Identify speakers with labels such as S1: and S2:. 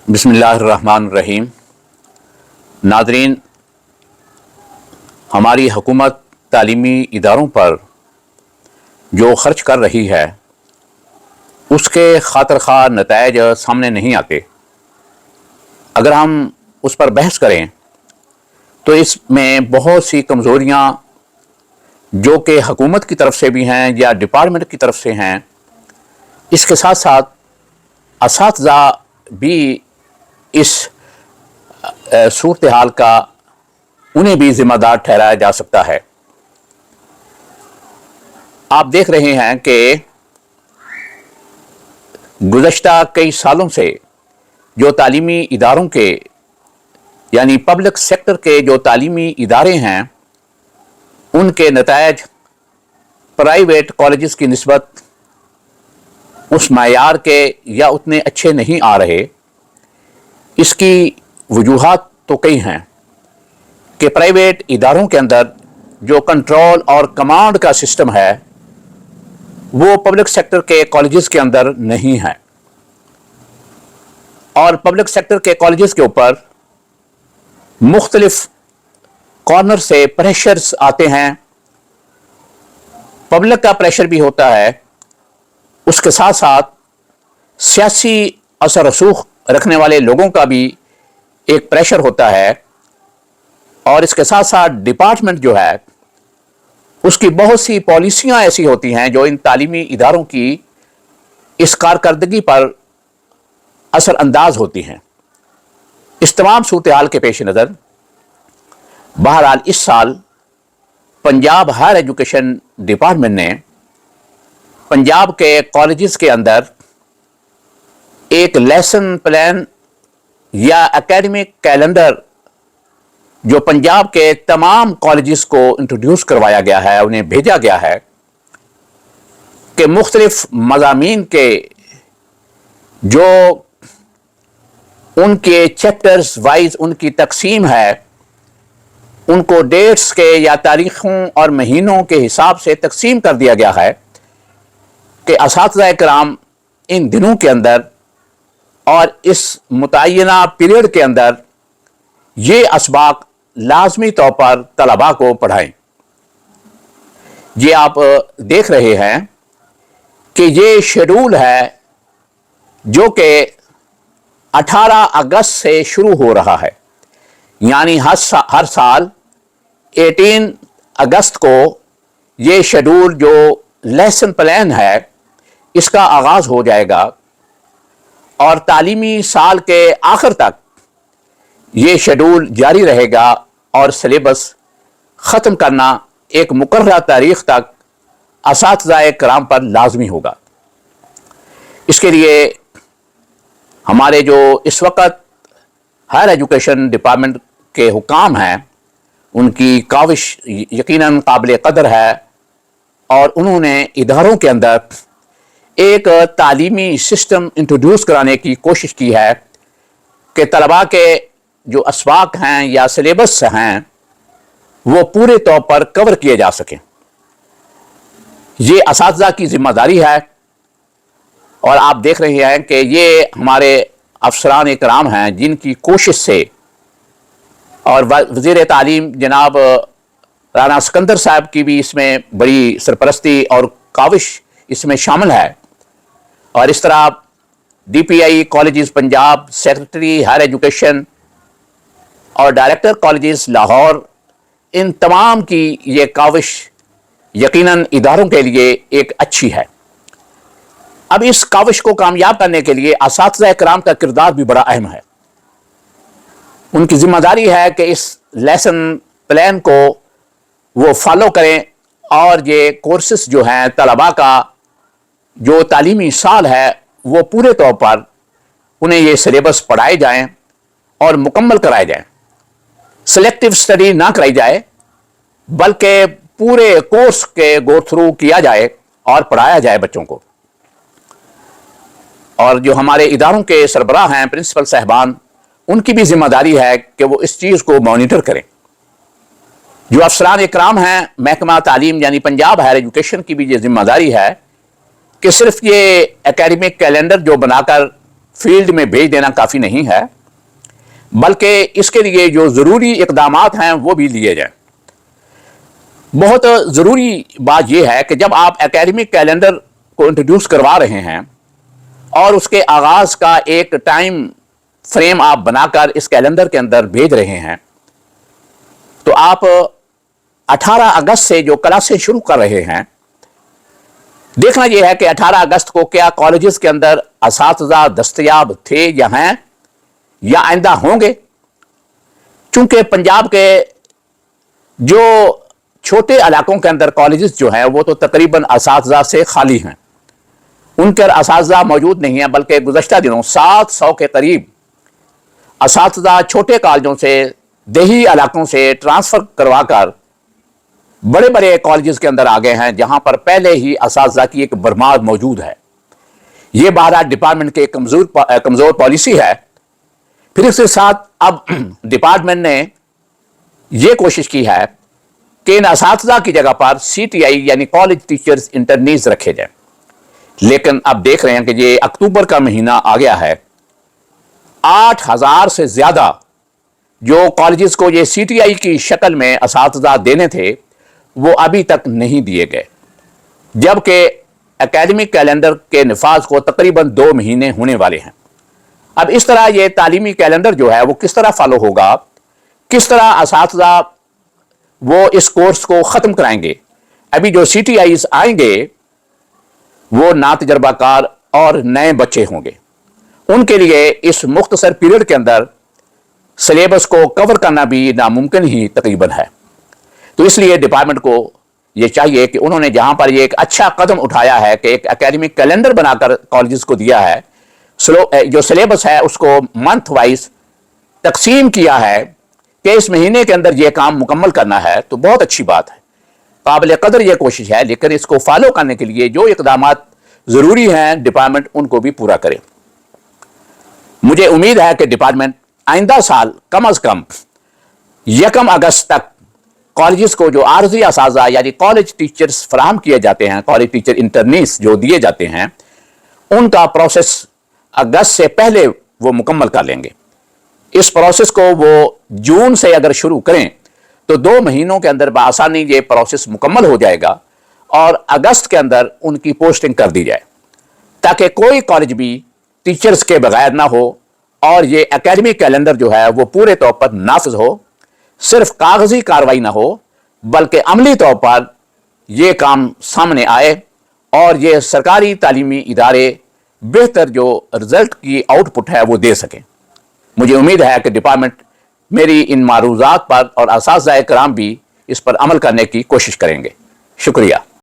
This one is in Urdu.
S1: بسم اللہ الرحمن الرحیم۔ ناظرین، ہماری حکومت تعلیمی اداروں پر جو خرچ کر رہی ہے اس کے خاطر خواہ نتائج سامنے نہیں آتے۔ اگر ہم اس پر بحث کریں تو اس میں بہت سی کمزوریاں جو کہ حکومت کی طرف سے بھی ہیں یا ڈپارٹمنٹ کی طرف سے ہیں، اس کے ساتھ ساتھ اساتذہ بھی اس صورتحال کا انہیں بھی ذمہ دار ٹھہرایا جا سکتا ہے۔ آپ دیکھ رہے ہیں کہ گزشتہ کئی سالوں سے جو تعلیمی اداروں کے یعنی پبلک سیکٹر کے جو تعلیمی ادارے ہیں ان کے نتائج پرائیویٹ کالجز کی نسبت اس معیار کے یا اتنے اچھے نہیں آ رہے۔ اس کی وجوہات تو کئی ہیں کہ پرائیویٹ اداروں کے اندر جو کنٹرول اور کمانڈ کا سسٹم ہے وہ پبلک سیکٹر کے کالجز کے اندر نہیں ہے، اور پبلک سیکٹر کے کالجز کے اوپر مختلف کارنر سے پریشرز آتے ہیں۔ پبلک کا پریشر بھی ہوتا ہے، اس کے ساتھ ساتھ سیاسی اثر رسوخ رکھنے والے لوگوں کا بھی ایک پریشر ہوتا ہے، اور اس کے ساتھ ساتھ ڈپارٹمنٹ جو ہے اس کی بہت سی پالیسیاں ایسی ہوتی ہیں جو ان تعلیمی اداروں کی اس کارکردگی پر اثر انداز ہوتی ہیں۔ اس تمام صورتحال کے پیش نظر بہرحال اس سال پنجاب ہائر ایجوکیشن ڈپارٹمنٹ نے پنجاب کے کالجز کے اندر ایک لیسن پلان یا اکیڈمک کیلنڈر جو پنجاب کے تمام کالجز کو انٹروڈیوس کروایا گیا ہے، انہیں بھیجا گیا ہے کہ مختلف مضامین کے جو ان کے چیپٹرز وائز ان کی تقسیم ہے ان کو ڈیٹس کے یا تاریخوں اور مہینوں کے حساب سے تقسیم کر دیا گیا ہے کہ اساتذہ کرام ان دنوں کے اندر اور اس متعینہ پیریڈ کے اندر یہ اسباق لازمی طور پر طلباء کو پڑھائیں۔ یہ آپ دیکھ رہے ہیں کہ یہ شیڈول ہے جو کہ 18 اگست سے شروع ہو رہا ہے، یعنی ہر سال 18 اگست کو یہ شیڈول جو لیسن پلان ہے اس کا آغاز ہو جائے گا، اور تعلیمی سال کے آخر تک یہ شیڈول جاری رہے گا، اور سلیبس ختم کرنا ایک مقررہ تاریخ تک اساتذہ کرام پر لازمی ہوگا۔ اس کے لیے ہمارے جو اس وقت ہائر ایجوکیشن ڈپارٹمنٹ کے حکام ہیں ان کی کاوش یقیناً قابل قدر ہے، اور انہوں نے اداروں کے اندر ایک تعلیمی سسٹم انٹروڈیوس کرانے کی کوشش کی ہے کہ طلباء کے جو اسباق ہیں یا سلیبس ہیں وہ پورے طور پر کور کیے جا سکیں۔ یہ اساتذہ کی ذمہ داری ہے، اور آپ دیکھ رہے ہیں کہ یہ ہمارے افسران کرام ہیں جن کی کوشش سے، اور وزیر تعلیم جناب رانا سکندر صاحب کی بھی اس میں بڑی سرپرستی اور کاوش اس میں شامل ہے، اور اس طرح D P I colleges Punjab, secretary higher education اور ڈائریکٹر کالجز لاہور، ان تمام کی یہ کاوش یقیناً اداروں کے لیے ایک اچھی ہے۔ اب اس کاوش کو کامیاب کرنے کے لیے اساتذہ کرام کا کردار بھی بڑا اہم ہے۔ ان کی ذمہ داری ہے کہ اس لیسن پلان کو وہ فالو کریں، اور یہ کورسز جو ہیں طلباء کا جو تعلیمی سال ہے وہ پورے طور پر انہیں یہ سلیبس پڑھائے جائیں اور مکمل کرائے جائیں۔ سلیکٹیو اسٹڈی نہ کرائی جائے بلکہ پورے کورس کے گو تھرو کیا جائے اور پڑھایا جائے بچوں کو۔ اور جو ہمارے اداروں کے سربراہ ہیں، پرنسپل صاحبان، ان کی بھی ذمہ داری ہے کہ وہ اس چیز کو مانیٹر کریں۔ جو افسران اکرام ہیں محکمہ تعلیم یعنی پنجاب ہائر ایجوکیشن کی بھی یہ ذمہ داری ہے کہ صرف یہ اکیڈمک کیلنڈر جو بنا کر فیلڈ میں بھیج دینا کافی نہیں ہے، بلکہ اس کے لیے جو ضروری اقدامات ہیں وہ بھی لیے جائیں۔ بہت ضروری بات یہ ہے کہ جب آپ اکیڈمک کیلنڈر کو انٹروڈیوس کروا رہے ہیں اور اس کے آغاز کا ایک ٹائم فریم آپ بنا کر اس کیلنڈر کے اندر بھیج رہے ہیں، تو آپ 18 اگست سے جو کلاسیں شروع کر رہے ہیں، دیکھنا یہ ہے کہ 18 اگست کو کیا کالجز کے اندر اساتذہ دستیاب تھے یا ہیں یا آئندہ ہوں گے۔ چونکہ پنجاب کے جو چھوٹے علاقوں کے اندر کالجز جو ہیں وہ تو تقریباً اساتذہ سے خالی ہیں، ان کے اساتذہ موجود نہیں ہیں، بلکہ گزشتہ دنوں 700 کے قریب اساتذہ چھوٹے کالجوں سے، دیہی علاقوں سے ٹرانسفر کروا کر بڑے بڑے کالجز کے اندر آ گئے ہیں، جہاں پر پہلے ہی اساتذہ کی ایک بھرمار موجود ہے۔ یہ بہرحال ڈپارٹمنٹ کے کمزور پالیسی ہے۔ پھر اس کے ساتھ اب ڈپارٹمنٹ نے یہ کوشش کی ہے کہ ان اساتذہ کی جگہ پر CTI یعنی کالج ٹیچرز انٹرنیز رکھے جائیں، لیکن اب دیکھ رہے ہیں کہ یہ اکتوبر کا مہینہ آ گیا ہے، 8000 سے زیادہ جو کالجز کو یہ CTI کی شکل میں اساتذہ دینے تھے وہ ابھی تک نہیں دیے گئے، جبکہ اکیڈمک کیلنڈر کے نفاذ کو تقریباً 2 مہینے ہونے والے ہیں۔ اب اس طرح یہ تعلیمی کیلنڈر جو ہے وہ کس طرح فالو ہوگا، کس طرح اساتذہ وہ اس کورس کو ختم کرائیں گے۔ ابھی جو CTIs آئیں گے وہ ناتجربہ کار اور نئے بچے ہوں گے، ان کے لیے اس مختصر پیریڈ کے اندر سلیبس کو کور کرنا بھی ناممکن ہی تقریباً ہے۔ تو اس لیے ڈپارٹمنٹ کو یہ چاہیے کہ انہوں نے جہاں پر یہ ایک اچھا قدم اٹھایا ہے کہ ایک اکیڈمک کیلنڈر بنا کر کالجز کو دیا ہے، جو سلیبس ہے اس کو منتھ وائز تقسیم کیا ہے کہ اس مہینے کے اندر یہ کام مکمل کرنا ہے، تو بہت اچھی بات ہے، قابل قدر یہ کوشش ہے، لیکن اس کو فالو کرنے کے لیے جو اقدامات ضروری ہیں ڈپارٹمنٹ ان کو بھی پورا کرے۔ مجھے امید ہے کہ ڈپارٹمنٹ آئندہ سال کم از کم 1 اگست تک کالجز کو جو عارضی اساتذہ یعنی کالج ٹیچرز فراہم کیے جاتے ہیں، کالج ٹیچر انٹرنیز جو دیے جاتے ہیں، ان کا پروسیس اگست سے پہلے وہ مکمل کر لیں گے۔ اس پروسیس کو وہ جون سے اگر شروع کریں تو 2 مہینوں کے اندر بآسانی یہ پروسیس مکمل ہو جائے گا اور اگست کے اندر ان کی پوسٹنگ کر دی جائے، تاکہ کوئی کالج بھی ٹیچرز کے بغیر نہ ہو اور یہ اکیڈمک کیلنڈر جو ہے وہ پورے طور پر نافذ ہو، صرف کاغذی کاروائی نہ ہو بلکہ عملی طور پر یہ کام سامنے آئے اور یہ سرکاری تعلیمی ادارے بہتر جو رزلٹ کی آؤٹ پٹ ہے وہ دے سکیں۔ مجھے امید ہے کہ ڈپارٹمنٹ میری ان معروضات پر اور اساتذہ کرام بھی اس پر عمل کرنے کی کوشش کریں گے۔ شکریہ۔